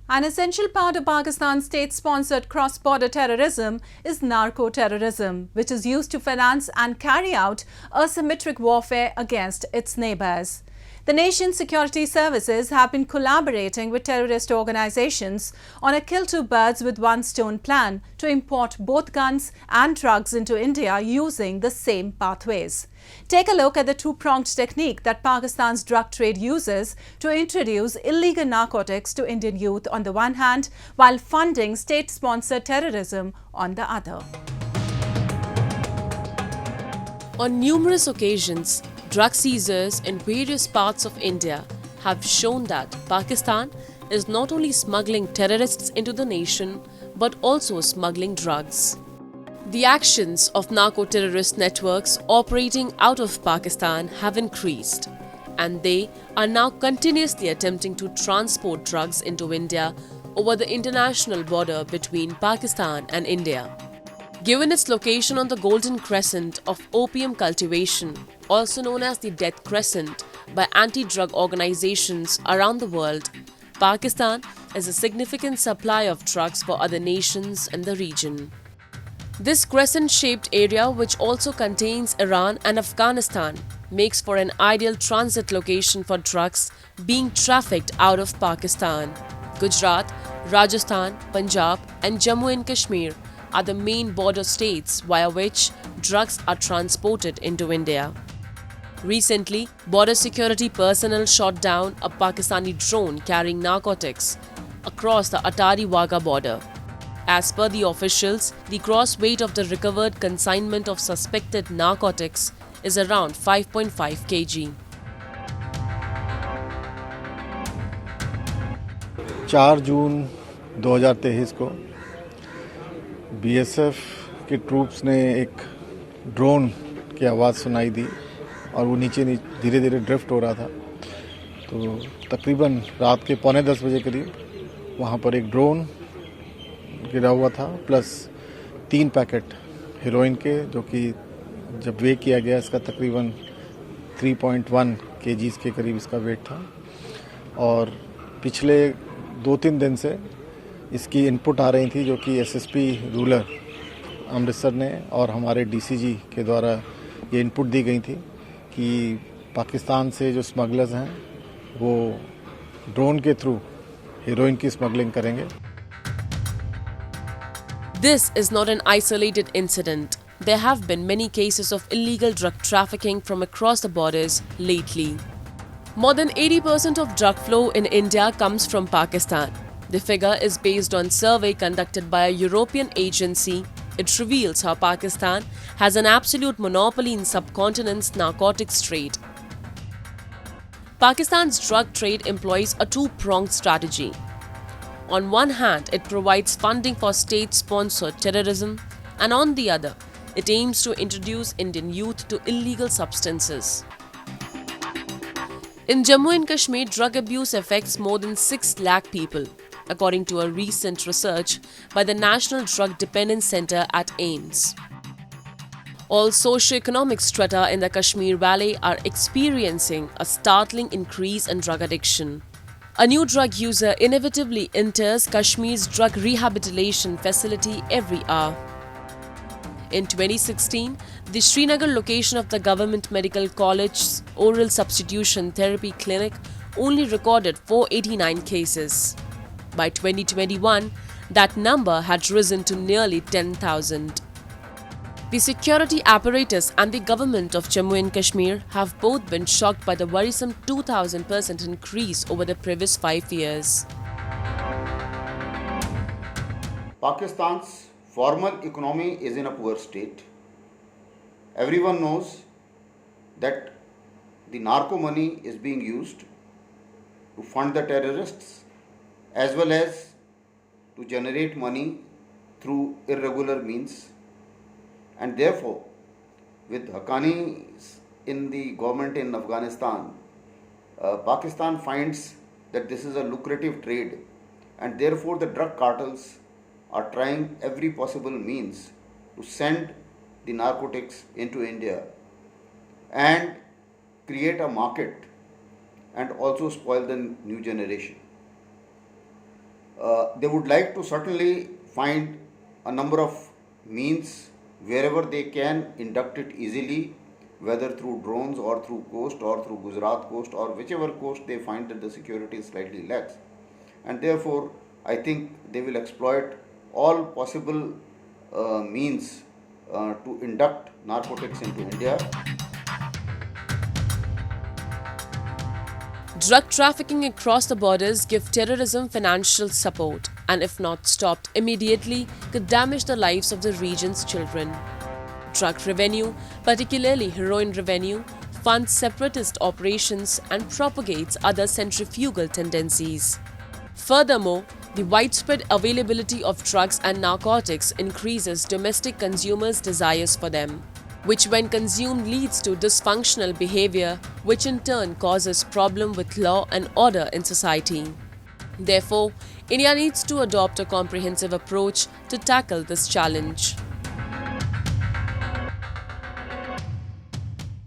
An essential part of Pakistan's state-sponsored cross-border terrorism is narco-terrorism, which is used to finance and carry out asymmetric warfare against its neighbors. The nation's security services have been collaborating with terrorist organizations on a kill two birds with one stone plan to import both guns and drugs into India using the same pathways. Take a look at the two-pronged technique that Pakistan's drug trade uses to introduce illegal narcotics to Indian youth on the one hand, while funding state-sponsored terrorism on the other. On numerous occasions, drug seizures in various parts of India have shown that Pakistan is not only smuggling terrorists into the nation but also smuggling drugs. The actions of narco-terrorist networks operating out of Pakistan have increased, and they are now continuously attempting to transport drugs into India over the international border between Pakistan and India. Given its location on the Golden Crescent of opium cultivation, also known as the Death Crescent by anti-drug organizations around the world, Pakistan is a significant supplier of drugs for other nations in the region. This crescent-shaped area, which also contains Iran and Afghanistan, makes for an ideal transit location for drugs being trafficked out of Pakistan. Gujarat, Rajasthan, Punjab and Jammu and Kashmir are the main border states via which drugs are transported into India. Recently, border security personnel shot down a Pakistani drone carrying narcotics across the Atari-Wagah border. As per the officials, the gross weight of the recovered consignment of suspected narcotics is around 5.5 kg. 4 जून 2023 को BSF के troops ने एक drone की आवाज़ सुनाई दी और वो नीचे धीरे धीरे ड्रिफ्ट हो रहा था। तो तकरीबन रात के 9:45 बजे करीब वहाँ पर एक ड्रोन गिरा हुआ था, प्लस 3 पैकेट हेरोइन के, जो कि जब वे किया गया इसका तकरीबन 3.1 kgs के करीब इसका वेट था। और पिछले 2-3 दिन से इसकी इनपुट आ रही थी, जो कि एसएसपी रूरल अमृतसर ने और हमारे डीसीजी के द्वारा ये इनपुट दी गई थी कि पाकिस्तान से जो स्मगलर्स हैं वो ड्रोन के थ्रू हेरोइन की स्मगलिंग करेंगे। This is not an isolated incident. There have been many cases of illegal drug trafficking from across the borders lately. More than 80% of drug flow in India comes from Pakistan. The figure is based on a survey conducted by a European agency. It reveals how Pakistan has an absolute monopoly in subcontinent's narcotics trade. Pakistan's drug trade employs a two-pronged strategy. On one hand, it provides funding for state-sponsored terrorism, and on the other, it aims to introduce Indian youth to illegal substances. In Jammu and Kashmir, drug abuse affects more than 6 lakh people, according to a recent research by the National Drug Dependence Center at AIIMS. All socio-economic strata in the Kashmir Valley are experiencing a startling increase in drug addiction. A new drug user inevitably enters Kashmir's drug rehabilitation facility every hour. In 2016, the Srinagar location of the Government Medical College's Oral Substitution Therapy Clinic only recorded 489 cases. By 2021, that number had risen to nearly 10,000. The security apparatus and the government of Jammu and Kashmir have both been shocked by the worrisome 2,000% increase over the previous 5 years. Pakistan's formal economy is in a poor state. Everyone knows that the narco money is being used to fund the terrorists as well as to generate money through irregular means. And therefore, with Haqqanis in the government in Afghanistan, Pakistan finds that this is a lucrative trade, and therefore the drug cartels are trying every possible means to send the narcotics into India and create a market and also spoil the new generation. They would like to certainly find a number of means wherever they can induct it easily, whether through drones or through coast or through Gujarat coast or whichever coast they find that the security is slightly lax. And therefore, I think they will exploit all possible means to induct narcotics into India. Drug trafficking across the borders give terrorism financial support and if not stopped immediately could damage the lives of the region's children. Drug revenue, particularly heroin revenue, funds separatist operations and propagates other centrifugal tendencies. Furthermore, the widespread availability of drugs and narcotics increases domestic consumers' desires for them, which when consumed leads to dysfunctional behavior, which in turn causes problem with law and order in society. Therefore, India needs to adopt a comprehensive approach to tackle this challenge.